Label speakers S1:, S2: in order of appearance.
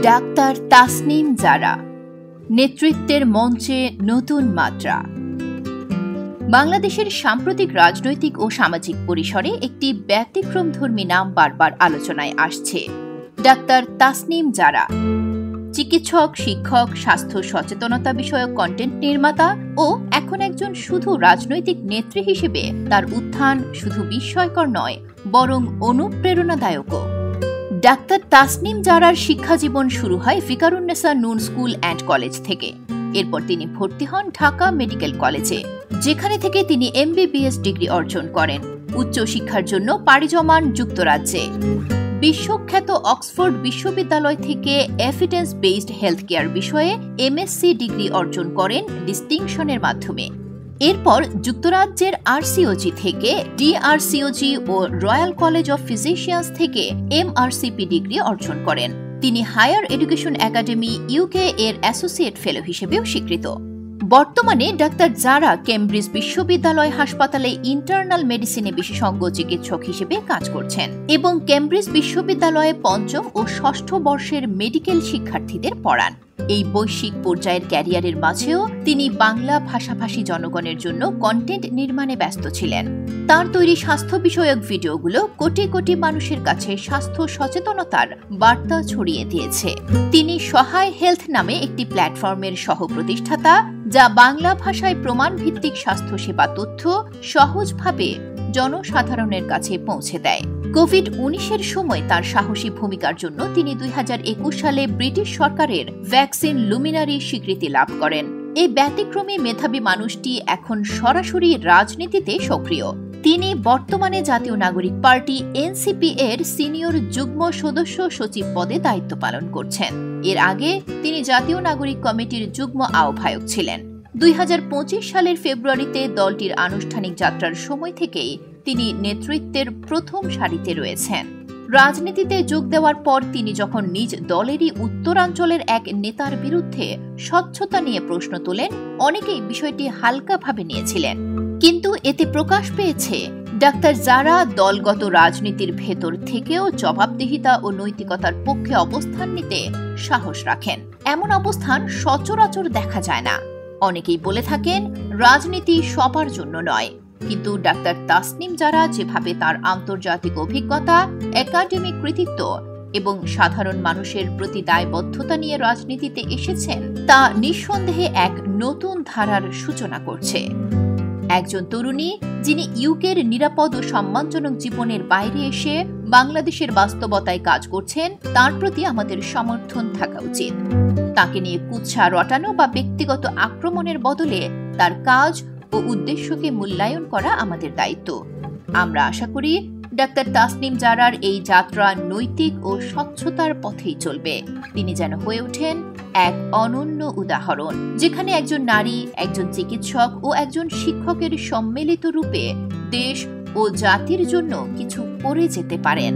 S1: Doctor Tasnim জারা নেতৃত্বের মঞ্চে নতুন মাত্রা। বাংলাদেশের সাম্প্রতিক রাজনৈতিক ও সামাজিক পরিসরে একটি ব্যতিক্রমধর্মী নাম বারবার আলোচনায় আসছে, ডাক্তার তাসনিম জারা। চিকিৎসক, শিক্ষক, স্বাস্থ্য সচেতনতা বিষয়ক কন্টেন্ট নির্মাতা ও এখন একজন শুধু রাজনৈতিক নেত্রী হিসেবে তার উত্থান শুধু বিস্ময়কর নয়, বরং অনুপ্রেরণাদায়কও। ডাক্তার তাসনিম জারার শিক্ষাজীবন শুরু হয় ফিকারুন্নেসা নুন স্কুল অ্যান্ড কলেজ থেকে। এরপর তিনি ভর্তি হন ঢাকা মেডিকেল কলেজে, যেখানে থেকে তিনি MBBS ডিগ্রি অর্জন করেন। উচ্চশিক্ষার জন্য পাড়ি জমান যুক্তরাজ্যে। বিশ্বখ্যাত অক্সফোর্ড বিশ্ববিদ্যালয় থেকে এভিডেন্স বেসড হেলথ কেয়ার বিষয়ে MSc ডিগ্রি অর্জন করেন ডিস্টিংশনের মাধ্যমে। এরপর যুক্তরাজ্যের RCOG থেকে DRCOG ও রয়্যাল কলেজ অফ ফিজিশিয়ান্স থেকে MRCP ডিগ্রি অর্জন করেন। তিনি হায়ার এডুকেশন একাডেমি UK এর অ্যাসোসিয়েট ফেলো হিসেবেও স্বীকৃত। বর্তমানে ডাক্তার জারা কেমব্রিজ বিশ্ববিদ্যালয় হাসপাতালে ইন্টারনাল মেডিসিনে বিশেষজ্ঞ চিকিৎসক হিসেবে কাজ করছেন এবং কেমব্রিজ বিশ্ববিদ্যালয়ে পঞ্চম ও ষষ্ঠ বর্ষের মেডিকেল শিক্ষার্থীদের পড়ান। এই বৈশ্বিক পর্যায়ের ক্যারিয়ারের মাঝেও তিনি বাংলা ভাষাভাষী জনগণের জন্য কন্টেন্ট নির্মাণে ব্যস্ত ছিলেন। তার তৈরি স্বাস্থ্য বিষয়ক ভিডিওগুলো কোটি কোটি মানুষের কাছে স্বাস্থ্য সচেতনতার বার্তা ছড়িয়ে দিয়েছে। তিনি সহায় হেলথ নামে একটি প্ল্যাটফর্মের সহ-প্রতিষ্ঠাতা, যা বাংলা ভাষায় প্রমাণভিত্তিক স্বাস্থ্যসেবা তথ্য সহজভাবে জনসাধারণের কাছে পৌঁছে দেয়। কোভিড-19 সময় তার সাহসী ভূমিকার জন্য তিনি 2021 সালে ব্রিটিশ সরকারের ভ্যাকসিন লুমিনারি স্বীকৃতি লাভ করেন। এই ব্যতিক্রমী মেধাবী মানুষটি এখন সরাসরি রাজনীতিতে সক্রিয়। তিনি বর্তমানে জাতীয় নাগরিক পার্টি NCP এর সিনিয়র যুগ্ম সদস্য সচিব পদে দায়িত্ব পালন করছেন। এর আগে তিনি জাতীয় নাগরিক কমিটির যুগ্ম আহ্বায়ক ছিলেন। 2025 সালের ফেব্রুয়ারিতে দলটির আনুষ্ঠানিক যাত্রার সময় থেকেই তিনি নেতৃত্বের প্রথম সারিতে রয়েছেন। রাজনীতিতে যোগ দেওয়ার পর তিনি যখন নিজ দলেরই উত্তরাঞ্চলের এক নেতার বিরুদ্ধে স্বচ্ছতা নিয়ে প্রশ্ন তোলেন, অনেকেই বিষয়টি হালকাভাবে নিয়েছিলেন। কিন্তু এতে প্রকাশ পেয়েছে ডাক্তার জারা দলগত রাজনীতির ভেতর থেকেও জবাবদিহিতা ও নৈতিকতার পক্ষে অবস্থান নিতে সাহস রাখেন। এমন অবস্থান সচরাচর দেখা যায় না। অনেকেই বলে থাকেন রাজনীতি সবার জন্য নয়, কিন্তু ডাক্তার তাসনিম জারা যেভাবে তার আন্তর্জাতিক অভিজ্ঞতা, একাডেমিক কৃতিত্ব এবং সাধারণ মানুষের প্রতি দায়বদ্ধতা নিয়ে রাজনীতিতে এসেছেন, তা নিঃসন্দেহে এক নতুন ধারার সূচনা করছে। একজন তরুণী যিনি ইউকের নিরাপদ ও সম্মানজনক জীবনের বাইরে এসে বাংলাদেশের বাস্তবতায় কাজ করছেন, তার প্রতি আমাদের সমর্থন থাকা উচিত। তাকে নিয়ে কুৎসা রটানো বা ব্যক্তিগত আক্রমণের বদলে তার কাজ ও উদ্দেশ্যকে মূল্যায়ন করা আমাদের দায়িত্ব। আমরা আশা করি ডাক্তার তাসনিম জারার এই যাত্রা নৈতিক ও স্বচ্ছতার পথেই চলবে। তিনি যেন হয়ে ওঠেন এক অনন্য উদাহরণ, যেখানে একজন নারী, একজন চিকিৎসক ও একজন শিক্ষকের সম্মিলিত রূপে দেশ ও জাতির জন্য কিছু করে যেতে পারেন।